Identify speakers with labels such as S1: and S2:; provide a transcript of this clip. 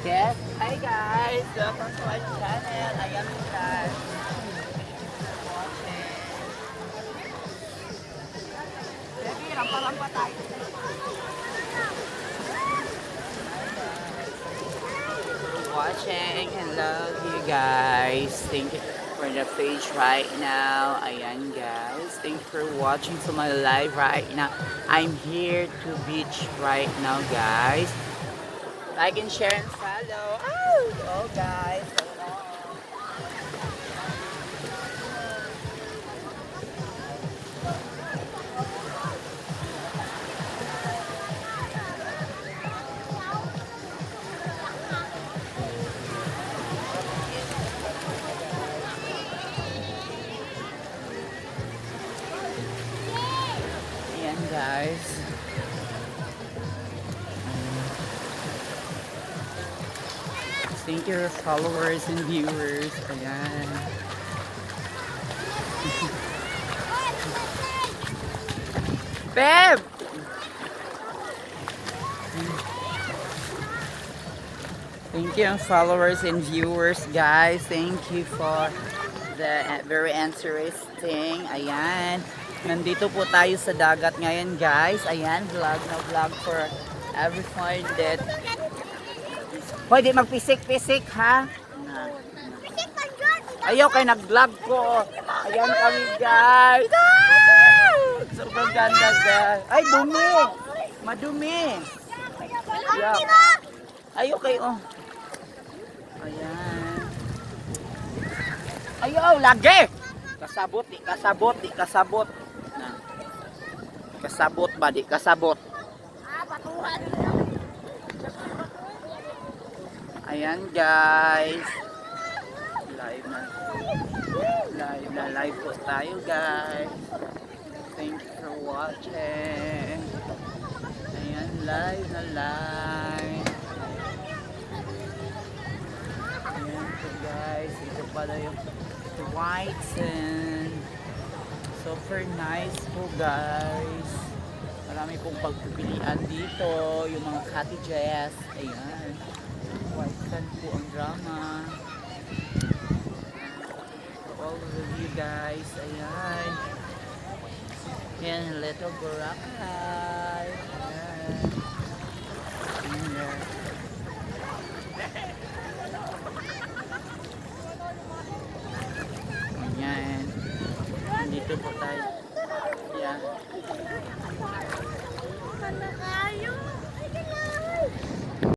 S1: Yes. Hi guys. Welcome to my channel. I am Milan. Baby, rampa-rampa tayo. Watching. Hello you guys. Thank you for the page right now. Ayan guys. Thank you for watching to my live right now. I'm here to beach right now guys. Like and share and follow. Oh guys. Ayan guys. Thank you followers and viewers. Ayan. Beb! Thank you followers and viewers guys. Thank you for the very interesting. Ayan. Nandito po tayo sa dagat ngayon guys. Ayan, vlog na vlog for everyone that pwede magpisik-pisik ha. Ayaw kay nag-vlog ko. Ayan kami guys. Sobrang ganda guys. Ay, dumi. Madumi. Yeah. Ayaw kayo. Oh. Ayan. Ayaw, lagi. Kasabot, di kasabot, di kasabot. Na. Kasabot ba, di kasabot. Ayan guys. Live po tayo guys. Thank you for watching. Ayan, live. Ayan po guys. Ito pala yung white sand. Super nice po guys. Marami pong pagpipilian dito. Yung mga cottages. Ayan. White sand po ang drama. All of you guys. Ayan. Ayan, little Boracay. Ayan.